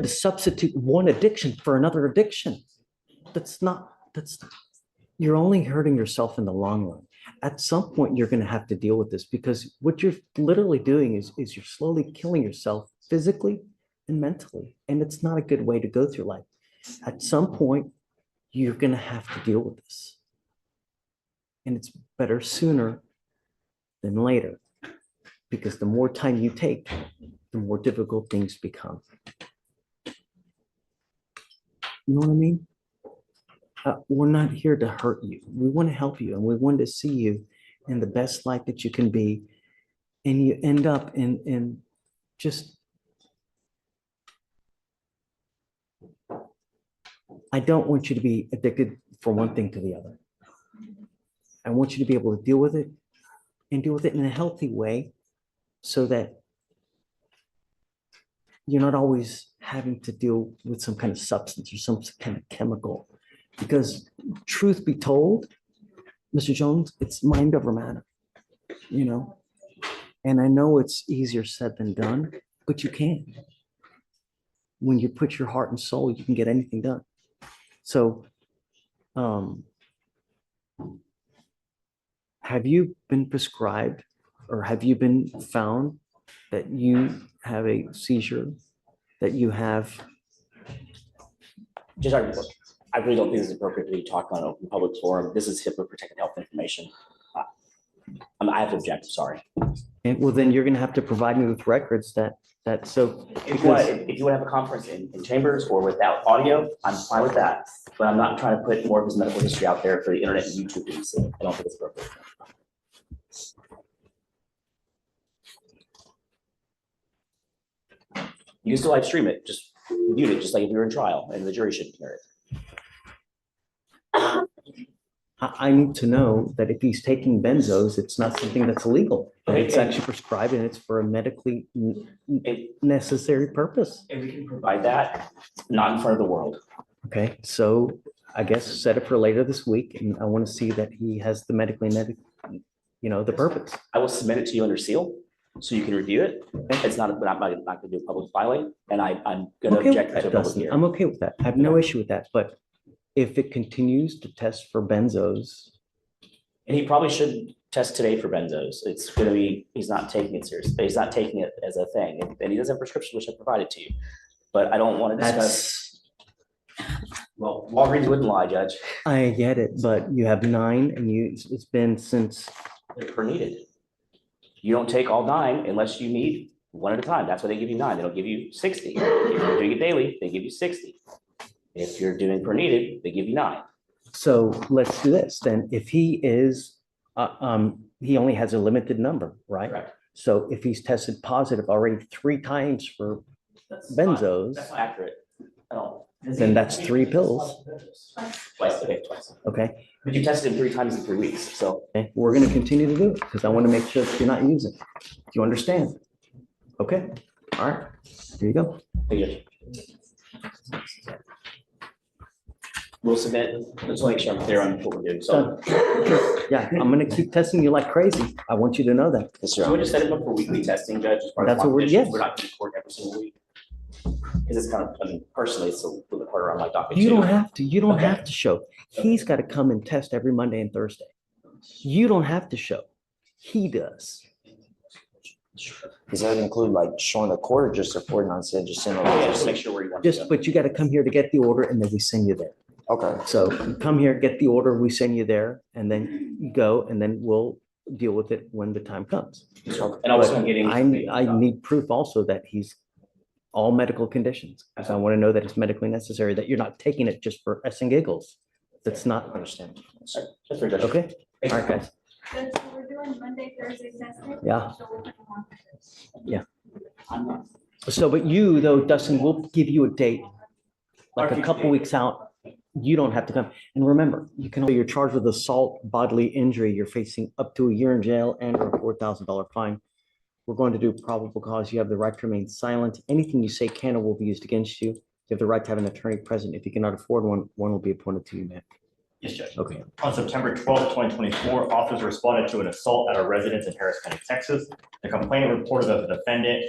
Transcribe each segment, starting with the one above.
to substitute one addiction for another addiction. You're only hurting yourself in the long run. At some point, you're going to have to deal with this because what you're literally doing is you're slowly killing yourself physically and mentally. And it's not a good way to go through life. At some point, you're going to have to deal with this. And it's better sooner than later, because the more time you take, the more difficult things become. You know what I mean? We're not here to hurt you. We want to help you, and we want to see you in the best light that you can be. And you end up in just, I don't want you to be addicted from one thing to the other. I want you to be able to deal with it and deal with it in a healthy way so that you're not always having to deal with some kind of substance or some kind of chemical. Because truth be told, Mr. Jones, it's mind over matter, you know? And I know it's easier said than done, but you can. When you put your heart and soul, you can get anything done. So, have you been prescribed or have you been found that you have a seizure, that you have? Just I really don't think this is appropriate to be talking on an open public forum. This is HIPAA protected health information. I have to object, sorry. And well, then you're gonna have to provide me with records so. If you want to have a conference in chambers or without audio, I'm fine with that. But I'm not trying to put more of his medical history out there for the internet and YouTube to see. I don't think it's appropriate. You can still live stream it, just mute it, just like if you're in trial and the jury shouldn't hear it. I need to know that if he's taking benzos, it's not something that's illegal. Okay, it's actually prescribed and it's for a medically necessary purpose. And we can provide that, not in front of the world. Okay, so I guess set it for later this week, and I want to see that he has the the purpose. I will submit it to you under seal, so you can review it. It's not, but I'm not going to do a public filing, and I'm going to object to a public hearing. I'm okay with that. I have no issue with that, but if it continues to test for benzos. And he probably should test today for benzos. It's going to be, he's not taking it seriously. He's not taking it as a thing. And he doesn't have a prescription, which I provided to you. But I don't want to discuss. Well, Walgreens wouldn't lie, Judge. I get it, but you have 9 and it's been since. They're per needed. You don't take all 9 unless you need one at a time. That's why they give you 9. They don't give you 60. If you're doing it daily, they give you 60. If you're doing per needed, they give you 9. So let's do this then. If he is, he only has a limited number, right? Correct. So if he's tested positive already 3 times for benzos, that's not accurate at all. Then that's 3 pills. Twice. Okay. But you tested him 3 times in 3 weeks. So Okay. We're going to continue to do it because I want to make sure that you're not using it. Do you understand? Okay. All right. Here you go. thank you. We'll submit, let's make sure I'm clear on what we're doing. So, Yeah, I'm going to keep testing you like crazy. I want you to know that. so we just set him up for weekly testing, Judge. As part That's of what we're- conditions. yes. We're not going to court every single week. Because it's kind of, I mean, personally, it's a little bit harder on my docket. You too. don't have to. You don't Okay. have to show. He's got to come and test every Monday and Thursday. You don't have to show. He does. Does that include like showing the court or just reporting on said, just sending Yeah, over? just make sure where you want to Just, go. but you got to come here to get the order and then we send you there. Okay, So you come here, get the order, we send you there, and then you go, and then we'll deal with it when the time comes. And also I'm getting. I need proof also that he's all medical conditions, because I want to know that it's medically necessary, that you're not taking it just for s and giggles. That's not, understand. That's very good. okay? All right, guys. So we're doing Monday, Thursday, testing? Yeah. So we'll put them on. Yeah. I'm not. So, but you though, Dustin, we'll give you a date, like a couple weeks out. You don't have to come. And remember, you're charged with assault, bodily injury. You're facing up to a year in jail and or a $4,000 fine. We're going to do probable cause. You have the right to remain silent. Anything you say can or will be used against you. You have the right to have an attorney present. If you cannot afford one, one will be appointed to you, Matt. Yes, Judge. Okay. On September 12th, 2024, officers responded to an assault at a residence in Harris County, Texas. The complainant reported that the defendant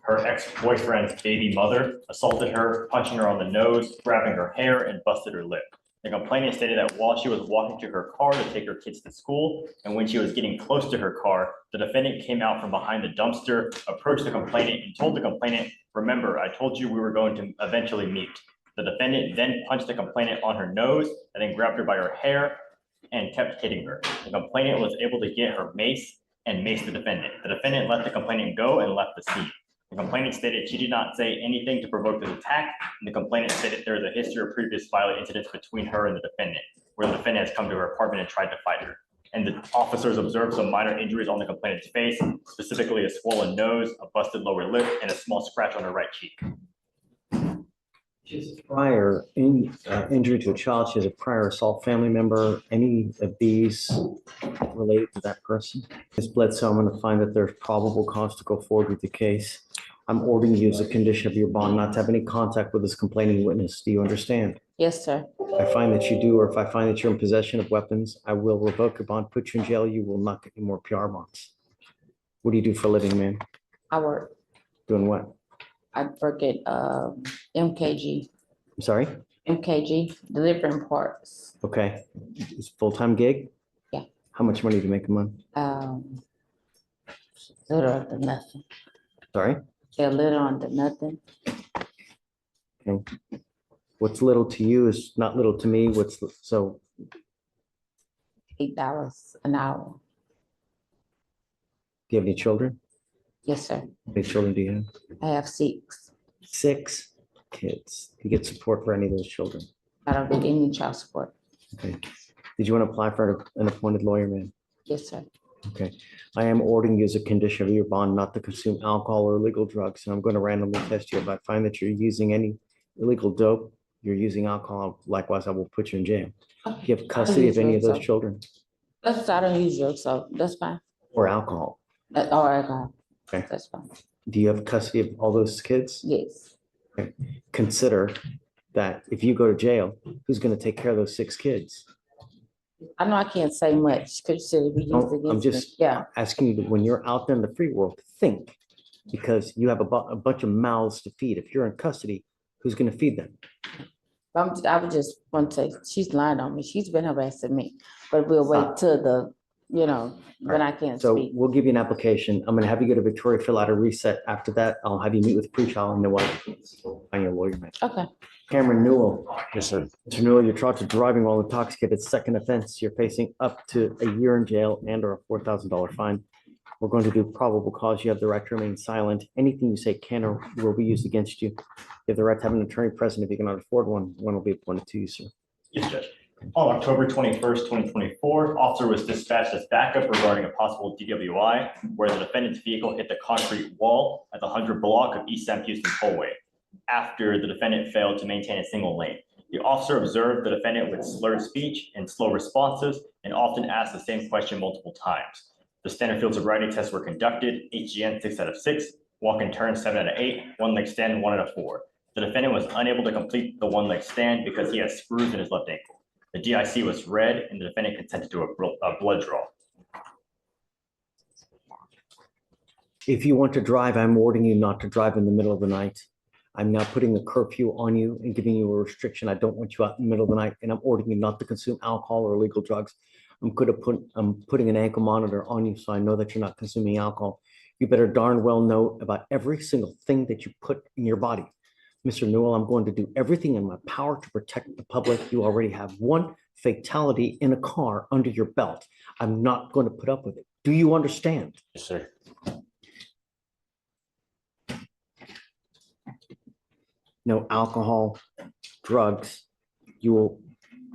her ex-boyfriend's baby mother, assaulted her, punching her on the nose, grabbing her hair, and busted her lip. The complainant stated that while she was walking to her car to take her kids to school, and when she was getting close to her car, the defendant came out from behind the dumpster, approached the complainant, and told the complainant, "Remember, I told you we were going to eventually meet." The defendant then punched the complainant on her nose and then grabbed her by her hair and kept hitting her. The complainant was able to get her mace and mace the defendant. The defendant let the complainant go and left the scene. The complainant stated she did not say anything to provoke the attack, and the complainant stated there is a history of previous violent incidents between her and the defendant, where the defendant has come to her apartment and tried to fight her. And the officers observed some minor injuries on the complainant's face, specifically a swollen nose, a busted lower lip, and a small scratch on her right cheek. She has a prior injury to a child. She has a prior assault family member. Any of these related to that person? Ms. Bledsoe, I'm going to find that there's probable cause to go forward with the case. I'm ordering you as a condition of your bond not to have any contact with this complaining witness. Do you understand? Yes, sir. If I find that you do, or if I find that you're in possession of weapons, I will revoke your bond, put you in jail. You will not get any more PR bonds. What do you do for a living, man? I work, Doing what? I work at MKG, I'm sorry? delivering parts. Okay. It's a full-time gig? Yeah. How much money do you make a month? Little under nothing. Sorry? A little under nothing. Okay. What's little to you is not little to me. So $8 an hour. do you have any children? Yes, sir. How many children do you have? I have 6. 6 kids. Do you get support for any of those children? I don't get any child support. Okay. Did you want to apply for an appointed lawyer, man? Yes, sir. Okay. I am ordering you as a condition of your bond not to consume alcohol or illegal drugs, and I'm going to randomly test you. If I find that you're using any illegal dope, you're using alcohol, likewise, I will put you in jail. Do you have custody of any of those children I don't use drugs, so that's fine. or alcohol? Or alcohol. Okay. That's fine. Do you have custody of all those kids? Yes. Consider that if you go to jail, who's going to take care of those 6 kids? I know I can't say much because you said it be used No, against I'm me. just Yeah, asking you, when you're out there in the free world, think, because you have a bunch of mouths to feed. If you're in custody, who's going to feed them? I would just want to say, she's lying on me. She's been harassing me, but we'll wait till the, when I can't So speak. we'll give you an application. I'm going to have you go to Victoria, fill out a reset. After that, I'll have you meet with pretrial and then we'll find your lawyer, man. Okay. Cameron Newell. Yes, sir. Mr. Newell, you're charged with driving while intoxicated. Second offense, you're facing up to a year in jail and or a $4,000 fine. We're going to do probable cause. You have the right to remain silent. Anything you say can or will be used against you. You have the right to have an attorney present. If you cannot afford one will be appointed to you, sir. Yes, Judge. On October 21st, 2024, officer was dispatched as backup regarding a possible DWI where the defendant's vehicle hit the concrete wall at the 100 block of East Sam Houston Tollway after the defendant failed to maintain a single lane. The officer observed the defendant with slurred speech and slow responses and often asked the same question multiple times. The standard field sobriety tests were conducted, HGN 6 out of 6, walk and turn 7 out of 8, one leg stand 1 out of 4. The defendant was unable to complete the one leg stand because he had screws in his left ankle. The DIC was read and the defendant consented to a blood draw. If you want to drive, I'm ordering you not to drive in the middle of the night. I'm now putting a curfew on you and giving you a restriction. I don't want you out in the middle of the night, and I'm ordering you not to consume alcohol or illegal drugs. I'm putting an ankle monitor on you so I know that you're not consuming alcohol. You better darn well know about every single thing that you put in your body. Mr. Newell, I'm going to do everything in my power to protect the public. You already have 1 fatality in a car under your belt. I'm not going to put up with it. Do you understand? Yes, sir. No alcohol, drugs. You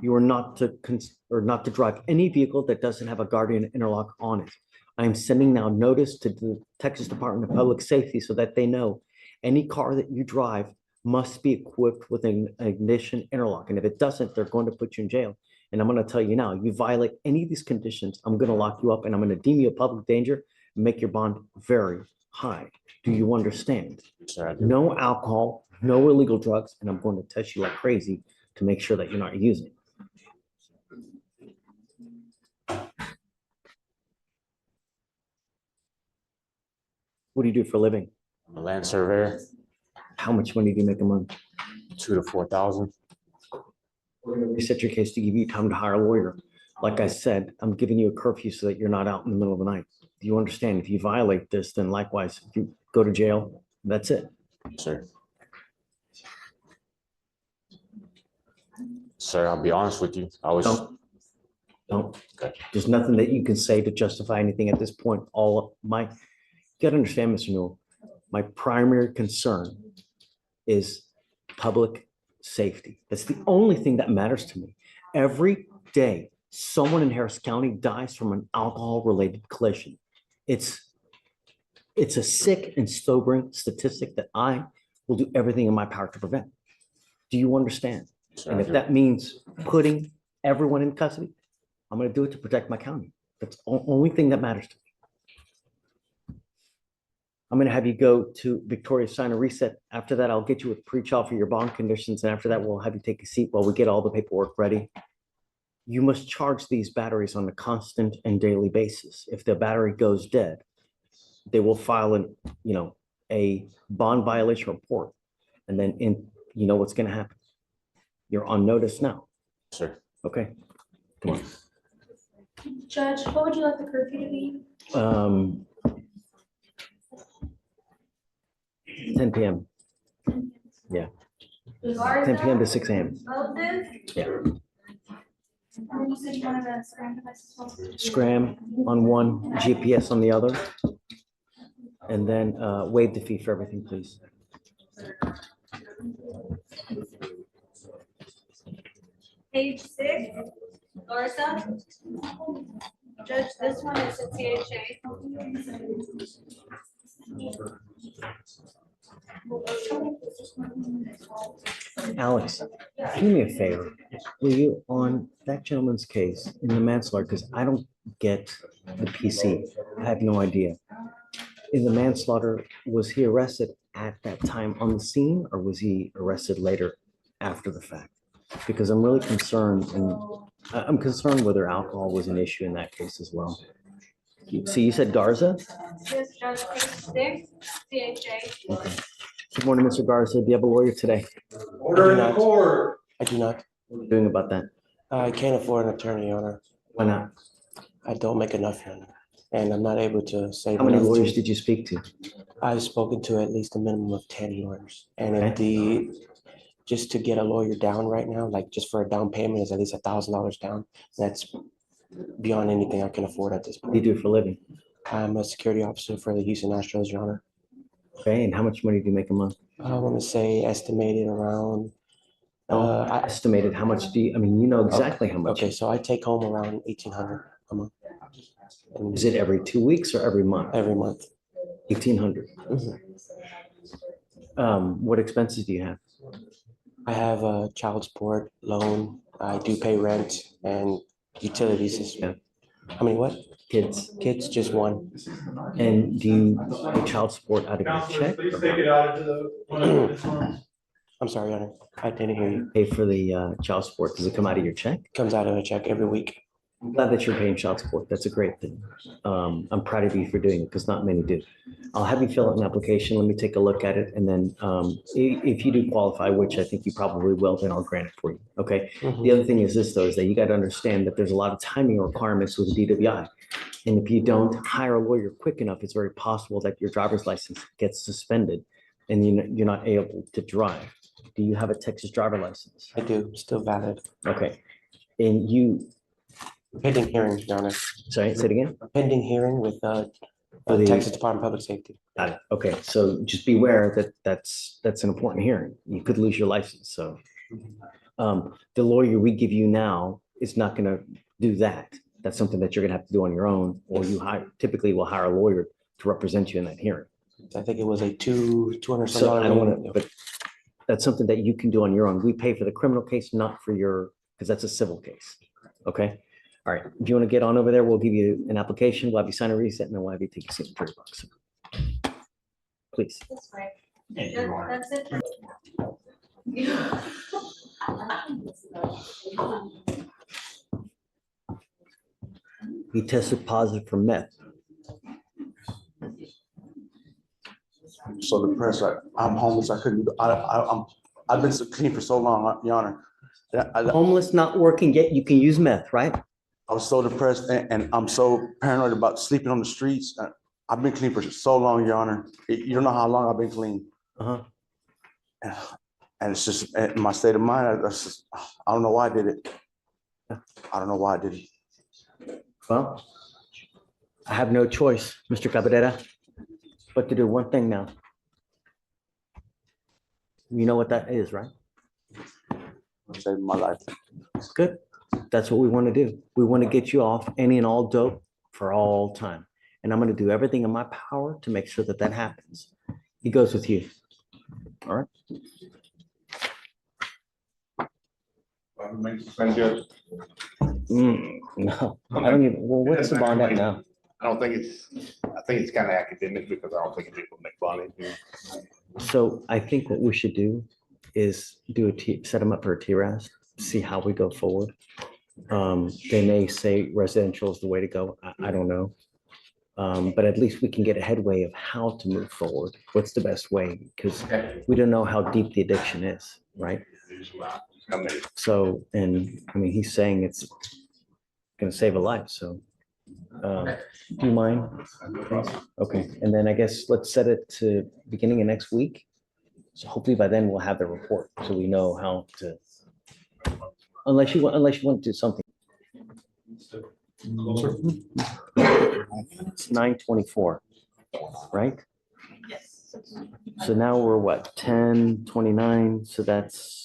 are not to drive any vehicle that doesn't have a guardian interlock on it. I am sending now notice to the Texas Department of Public Safety so that they know any car that you drive must be equipped with an ignition interlock. And if it doesn't, they're going to put you in jail. And I'm going to tell you now, you violate any of these conditions, I'm going to lock you up and I'm going to deem you a public danger and make your bond very high. Do you understand? Yes, sir. I do. No alcohol, no illegal drugs, and I'm going to test you like crazy to make sure that you're not using it. What do you do for a living? I'm a land surveyor, How much money do you make a month? 2,000 to 4,000. We're gonna reset your case to give you time to hire a lawyer. Like I said, I'm giving you a curfew so that you're not out in the middle of the night. Do you understand? If you violate this, then likewise, if you go to jail, that's it. Sir. Sir, I'll be honest with you. I was, Don't. There's nothing that you can say to justify anything at this point. You gotta understand, Mr. Newell, my primary concern is public safety. That's the only thing that matters to me. Every day, someone in Harris County dies from an alcohol-related collision. It's a sick and sobering statistic that I will do everything in my power to prevent. Do you understand? sir, And I if do. that means putting everyone in custody, I'm gonna do it to protect my county. That's the only thing that matters to me. I'm gonna have you go to Victoria, sign a reset. After that, I'll get you with pre-trial for your bond conditions, and after that, we'll have you take a seat while we get all the paperwork ready. You must charge these batteries on a constant and daily basis. If the battery goes dead, they will file a bond violation report. And then you know what's gonna happen. You're on notice now, Sir, okay? Come on. Judge, what would you like the curfew to be? 10 PM, 10 PM to 6 AM. Moses? Yeah. And then you said you wanted a scram device as well? Scram on one, GPS on the other. And then waive the fee for everything, please. Page 6, Garza. Judge, this one is a CHA. Alex, do me a favor. Will you, on that gentleman's case in the manslaughter, because I don't get the PC. I have no idea. In the manslaughter, was he arrested at that time on the scene, or was he arrested later after the fact? Because I'm really concerned, and I'm concerned whether alcohol was an issue in that case as well. So you said Garza? This judge, page 6, CHA. Okay. Good morning, Mr. Garza. Do you have a lawyer today? Order in the court. I do not. What are you doing about that? I can't afford an attorney, Your Honor. Why not? I don't make enough, Your Honor. And I'm not able to save. How many enough to- lawyers did you speak to? I've spoken to at least a minimum of 10 lawyers. And Okay. just to get a lawyer down right now, like just for a down payment is at least $1,000 down. That's beyond anything I can afford at this What do you point. do for a living? I'm a security officer for the Houston Astros, Your Honor. Okay, and how much money do you make a month? I want to say estimated around, No, estimated, how much do you, I mean, you know exactly how much. okay, so I take home around 1,800 a month. And Is it every 2 weeks or every month? every month. 1,800. Mhm. What expenses do you have? I have a child support loan. I do pay rent and utilities. Yeah. How many what? Kids? Kids, just one. And do you pay child support out of your Counselor, check? please or take it out into the. I'm sorry, Your Honor. I didn't hear you. Pay for the child support? Does it come out of your check? Comes out of a check every week. I'm glad that you're paying child support. That's a great thing. I'm proud of you for doing it because not many do. I'll have you fill out an application. Let me take a look at it. And then if you do qualify, which I think you probably will, then I'll grant it for you. Okay. Mhm. The other thing is this, though, is that you got to understand that there's a lot of timing requirements with the DWI. And if you don't hire a lawyer quick enough, it's very possible that your driver's license gets suspended and you're not able to drive. Do you have a Texas driver license? I do, still valid. Okay. And you, Pending hearing, Your Honor. sorry, say it again? Pending hearing with For the- Texas Department of Public Safety. Got it. Okay, so just beware that that's an important hearing. You could lose your license, so. The lawyer we give you now is not gonna do that. That's something that you're gonna have to do on your own, or you typically will hire a lawyer to represent you in that hearing. I think it was a $200 some So I don't dollar. wanna, but that's something that you can do on your own. We pay for the criminal case, not for because that's a civil case. Okay? All right, if you wanna get on over there, we'll give you an application, we'll have you sign a reset, and then we'll have you take a seat for $30. Please. That's right. Thank you, Your Honor. That's it. He tested positive for meth. so depressed. I'm homeless. I couldn't, I've been so clean for so long, Your Honor. Homeless, not working yet, you can use meth, right? I was so depressed and I'm so paranoid about sleeping on the streets. I've been clean for so long, Your Honor. You don't know how long I've been clean. Uh-huh. And it's just in my state of mind. I don't know why I did it. I don't know why I did it. Well, I have no choice, Mr. Cabrera, but to do one thing now. You know what that is, right? Saved my life. Good. That's what we want to do. We want to get you off any and all dope for all time. And I'm going to do everything in my power to make sure that that happens. He goes with you. All right. No, I don't even, well, what's the bond at now? I don't think I think it's kind of academic because I don't think people make fun of it. So I think what we should do is set them up for a TRAS, see how we go forward. They may say residential is the way to go. I don't know. But at least we can get a headway of how to move forward. What's the best way? Because we don't know how deep the addiction is, right? So, and I mean, he's saying it's going to save a life. So, do you mind? Okay. And then I guess let's set it to beginning of next week. So hopefully by then we'll have the report so we know how to, unless you want to do something. It's 9:24, right? Yes. So now we're what, 10:29, so that's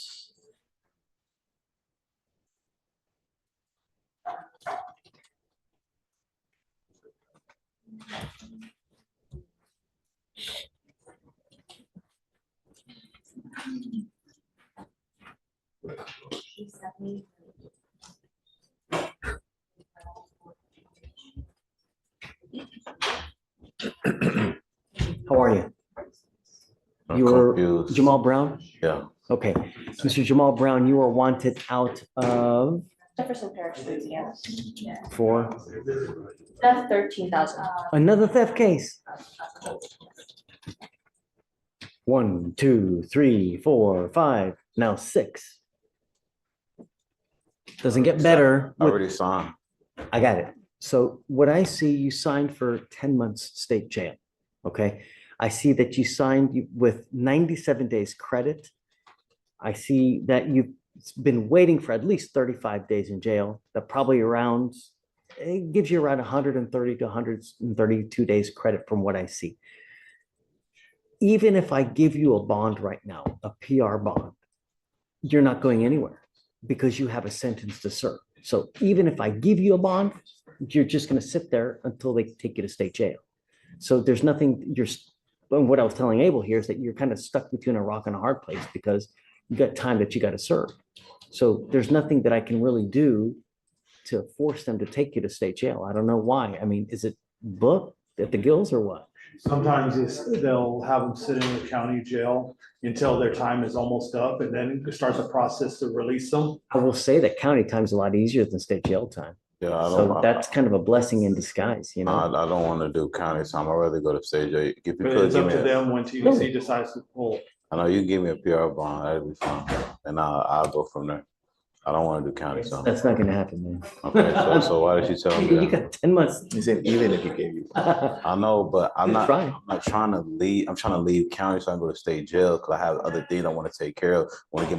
how are you? I'm You were confused. Jamal Brown? Yeah, Okay, Mr. Jamal Brown, you are wanted out of Jefferson Parish, Louisiana. for That's 13,000. another theft case. 1, 2, 3, 4, 5, now 6. Doesn't get better. I already signed. I got it. So what I see, you signed for 10 months state jail. Okay. I see that you signed with 97 days credit. I see that you've been waiting for at least 35 days in jail. That probably around, it gives you around 130 to 132 days credit from what I see. Even if I give you a bond right now, a PR bond, you're not going anywhere because you have a sentence to serve. So even if I give you a bond, you're just going to sit there until they take you to state jail. So there's nothing, what I was telling Abel here is that you're kind of stuck between a rock and a hard place because you got time that you got to serve. So there's nothing that I can really do to force them to take you to state jail. I don't know why. I mean, is it booked at the gills or what? Sometimes they'll have them sit in the county jail until their time is almost up and then it starts a process to release them. I will say that county time is a lot easier than state jail time. Yeah, I So don't, that's kind of a blessing in disguise, you know? I don't want to do county time. I'd rather go to stage eight. If you But could it's give up me, to them when TDC decides to pull. I know you can give me a PR bond, that'd be fine. And I'll go from there. I don't want to do county time. That's not gonna happen, man. Okay, so why did you tell me You that? got 10 months. He said even if you gave you. I know, but I'm not trying to leave. I'm trying to leave county so I can go to state jail because I have other things I want to take care of. Want to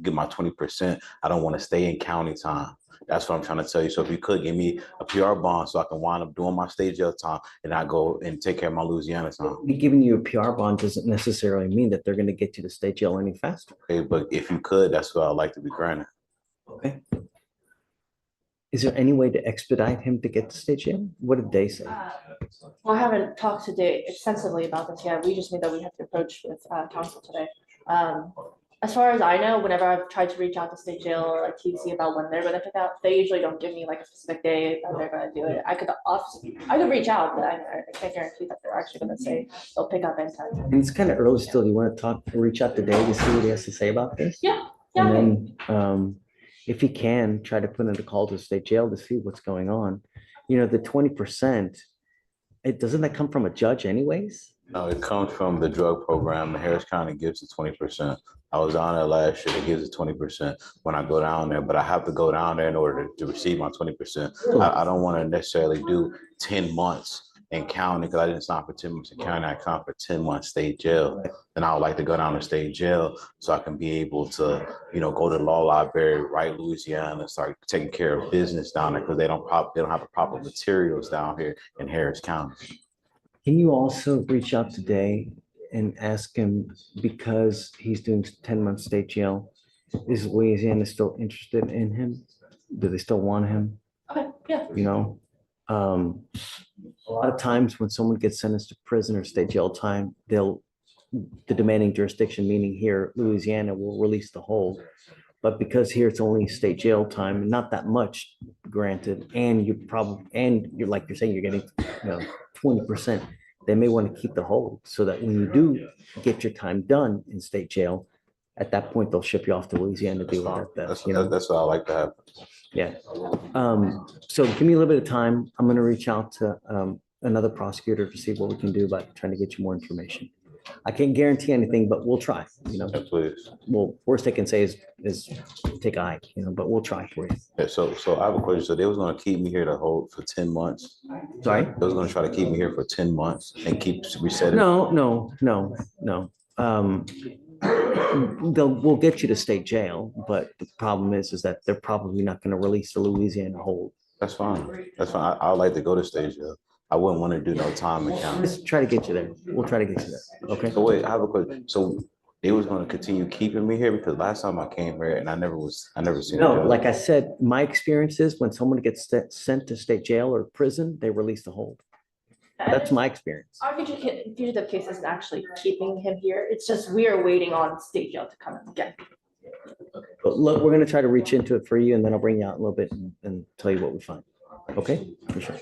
get my 20%. I don't want to stay in county time. That's what I'm trying to tell you. So if you could give me a PR bond so I can wind up doing my state jail time and I go and take care of my Louisiana time. Me giving you a PR bond doesn't necessarily mean that they're gonna get you to state jail any faster. Okay, but if you could, that's what I'd like to be granted. Okay. Is there any way to expedite him to get to state jail? What did they say? Well, I haven't talked today extensively about this yet. We just knew that we have to approach with counsel today. As far as I know, whenever I've tried to reach out to state jail or like TC about when they're gonna pick out, they usually don't give me like a specific day that they're gonna do it. I could reach out, but I can't guarantee that they're actually gonna say they'll pick up in time. And it's kind of early still. Do you want to reach out to Dave to see what he has to say about this? Yeah. And then if he can, try to put in a call to state jail to see what's going on. You know, the 20%, doesn't that come from a judge anyways? No, it comes from the drug program. The Harris County gives it 20%. I was down there last year. It gives it 20% when I go down there, but I have to go down there in order to receive my 20%. I don't want to necessarily do 10 months in county because I didn't sign for 10 months in county. I signed for 10 months state jail. And I would like to go down to state jail so I can be able to, go to the law library, write Louisiana, and start taking care of business down there because they don't have the proper materials down here in Harris County. Can you also reach out today and ask him, because he's doing 10 months state jail, is Louisiana still interested in him? Do they still want him? Okay, yeah. A lot of times when someone gets sentenced to prison or state jail time, the demanding jurisdiction, meaning here, Louisiana, will release the hold. But because here it's only state jail time, not that much granted, and you're like you're saying, you're getting 20%, they may want to keep the hold so that when you do get your time done in state jail, at that point they'll ship you off to Louisiana to deal with that. That's what I like to have. Yeah. So give me a little bit of time. I'm going to reach out to another prosecutor to see what we can do about trying to get you more information. I can't guarantee anything, but we'll try, Yeah, please. Well, worst they can say is take a hike, but we'll try for you. Yeah, so I have a question. So they was going to keep me here to hold for 10 months. Sorry? They was going to try to keep me here for 10 months and keep resetting. No. We'll get you to state jail, but the problem is that they're probably not going to release the Louisiana hold. That's fine. That's fine. I would like to go to state jail. I wouldn't want to do no time in county. Let's try to get you there. We'll try to get you there. Okay. So wait, I have a question. So they was going to continue keeping me here because last time I came here and I never seen. No, like I said, my experience is when someone gets sent to state jail or prison, they release the hold. That's my experience. Our fugitive case isn't actually keeping him here. It's just we are waiting on state jail to come in again. But look, we're going to try to reach into it for you, and then I'll bring you out a little bit and tell you what we find. Okay? For sure.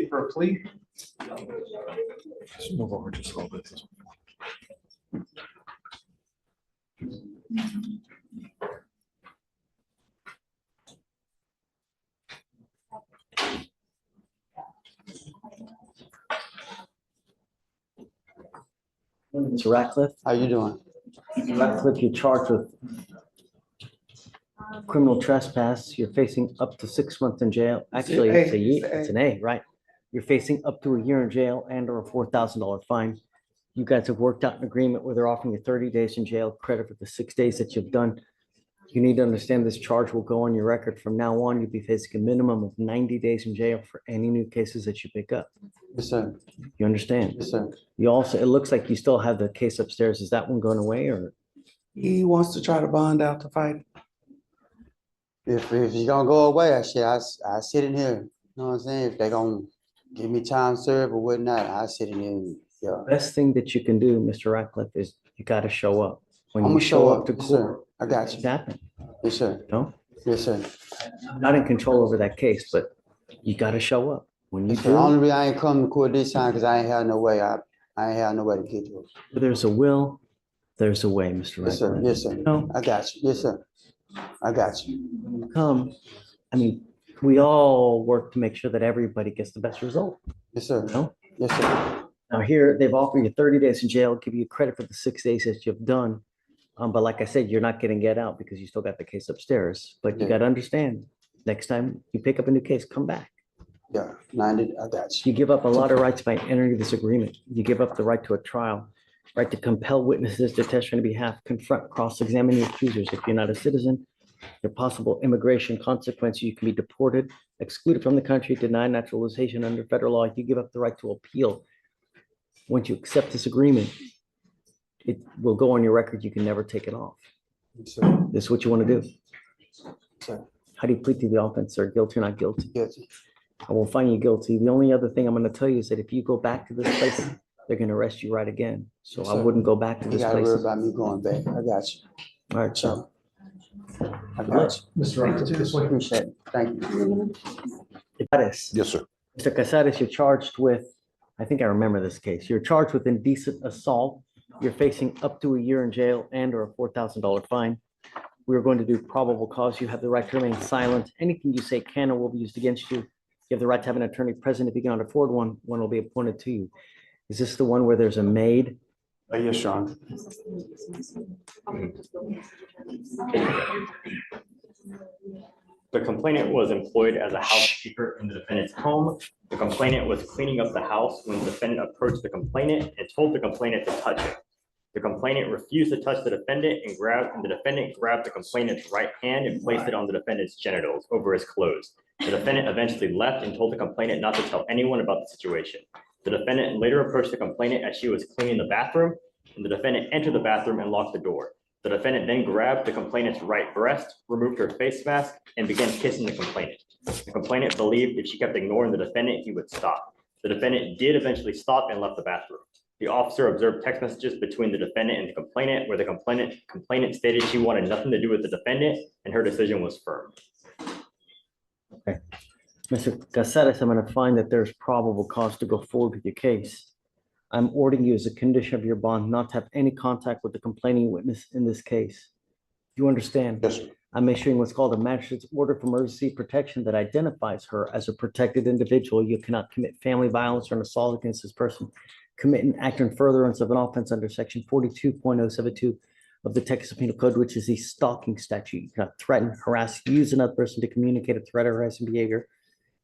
For a plea? Just move over just a little bit. Mr. Ratcliffe, How you doing? Ratcliffe, you're charged with criminal trespass. You're facing up to 6 months in jail. Actually, it's a year, it's an A, right? You're facing up to a year in jail and or a $4,000 fine. You guys have worked out an agreement where they're offering you 30 days in jail, credit for the 6 days that you've done. You need to understand this charge will go on your record. From now on, you'll be facing a minimum of 90 days in jail for any new cases that you pick up. Yes, sir. You understand? Yes, sir. You also, it looks like you still have the case upstairs. Is that one going away or? He wants to try to bond out the fight. If he's gonna go away, I sit in here. You know what I'm saying? If they're gonna give me time served or whatnot, I sit in here and, yeah. Best thing that you can do, Mr. Ratcliffe, is you got to show up. When I'm you gonna show up to yes, sir. court, I got it's you. happened, Yes, sir. no? Yes, sir. I'm not in control over that case, but you got to show up. When you Yes, sir. The only do, reason I ain't come to court this time because I ain't had no way. I ain't had no way to get to it. where there's a will, there's a way, Mr. Yes, sir. Ratcliffe. Yes, sir. No. I got you. Yes, sir. I got you. Come, I mean, we all work to make sure that everybody gets the best result. Yes, sir. No? Yes, sir. Now here, they've offered you 30 days in jail, give you credit for the 6 days that you've done. But like I said, you're not getting get out because you still got the case upstairs. But you Yeah. got to understand, next time you pick up a new case, come back. Yeah, 90, I got you. You give up a lot of rights by entering this agreement. You give up the right to a trial, right to compel witnesses to testify on your behalf, confront, cross-examine your accusers. If you're not a citizen, there are possible immigration consequences. You can be deported, excluded from the country, denied naturalization under federal law. You give up the right to appeal. Once you accept this agreement, it will go on your record. You can never take it off. Yes, sir. This is what you want to do. Sir. How do you plead to the offense, sir? Guilty or not guilty? Guilty. I will find you guilty. The only other thing I'm going to tell you is that if you go back to this place, they're going to arrest you right again. So Yes, I sir. wouldn't go back to You this gotta place. worry about me going back. I got you. All right, so I got you. Mr. Ratcliffe, this way. Appreciate it. Thank you. Casares. Yes, sir. Mr. Casares, you're charged with I think I remember this case. You're charged with indecent assault. You're facing up to a year in jail and or a $4,000 fine. We're going to do probable cause. You have the right to remain silent. Anything you say can or will be used against you. You have the right to have an attorney present. If you cannot afford one, one will be appointed to you. Is this the one where there's a maid? Yes, Your Honor. The complainant was employed as a housekeeper in the defendant's home. The complainant was cleaning up the house when the defendant approached the complainant and told the complainant to touch it. The complainant refused to touch the defendant and the defendant grabbed the complainant's right hand and placed it on the defendant's genitals over his clothes. The defendant eventually left and told the complainant not to tell anyone about the situation. The defendant later approached the complainant as she was cleaning the bathroom, and the defendant entered the bathroom and locked the door. The defendant then grabbed the complainant's right breast, removed her face mask, and began kissing the complainant. The complainant believed if she kept ignoring the defendant, he would stop. The defendant did eventually stop and left the bathroom. The officer observed text messages between the defendant and the complainant, where the complainant stated she wanted nothing to do with the defendant, and her decision was firm. Okay. Mr. Caceres, I'm going to find that there's probable cause to go forward with your case. I'm ordering you as a condition of your bond not to have any contact with the complaining witness in this case. Do you understand? Yes, sir. I'm issuing what's called a magistrate's order for emergency protection that identifies her as a protected individual. You cannot commit family violence or an assault against this person, commit an act in furtherance of an offense under section 42.072 of the Texas Penal Code, which is the stalking statute. You cannot threaten, harass, use another person to communicate a threat or harassing behavior.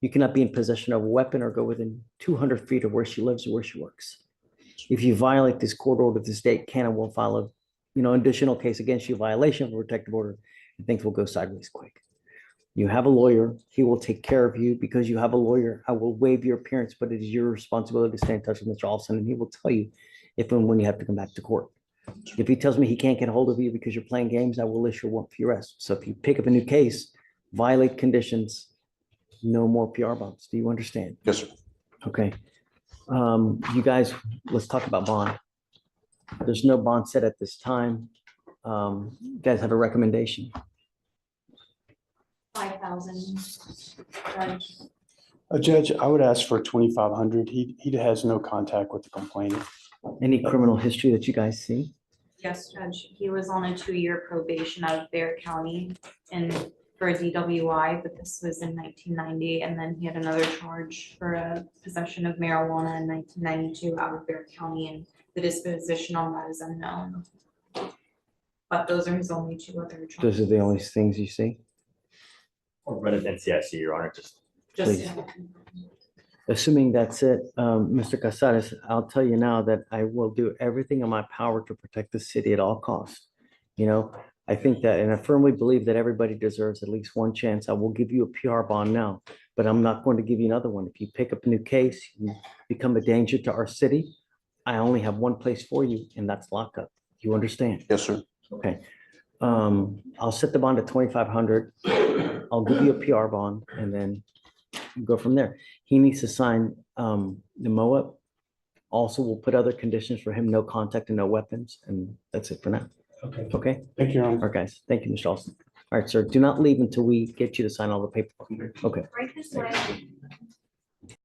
You cannot be in possession of a weapon or go within 200 feet of where she lives or where she works. If you violate this court order, the state can and will file a, additional case against you, violation of a protective order, and things will go sideways quick. You have a lawyer. He will take care of you. Because you have a lawyer, I will waive your appearance, but it is your responsibility to stay in touch with Mr. Olson, and he will tell you if and when you have to come back to court. If he tells me he can't get a hold of you because you're playing games, I will issue a warrant for your arrest. So if you pick up a new case, violate conditions, no more PR bonds. Do you understand? Yes, sir. Okay. You guys, let's talk about bond. There's no bond set at this time. You guys have a recommendation? 5,000. Judge, I would ask for 2,500. He has no contact with the complainant. Any criminal history that you guys see? Yes, Judge. He was on a 2-year probation out of Bear County and for a DWI, but this was in 1990. And then he had another charge for a possession of marijuana in 1992 out of Bear County, and the disposition on that is unknown. But those are his only 2 other charges. Those are the only things you see? Or run it NCIC, Your Honor, just. Please. Assuming that's it, Mr. Casares, I'll tell you now that I will do everything in my power to protect the city at all costs. I think that, and I firmly believe that everybody deserves at least one chance. I will give you a PR bond now, but I'm not going to give you another one. If you pick up a new case, you become a danger to our city, I only have one place for you, and that's lockup. You understand? Yes, sir. Okay. I'll set the bond at 2,500. I'll give you a PR bond and then go from there. He needs to sign the MOA. Also, we'll put other conditions for him, no contact and no weapons, and that's it for now. Okay. Okay? Thank you, Your All Honor. right, guys. Thank you, Mr. Olson. All right, sir. Do not leave until we get you to sign all the paperwork. Okay. Right this way.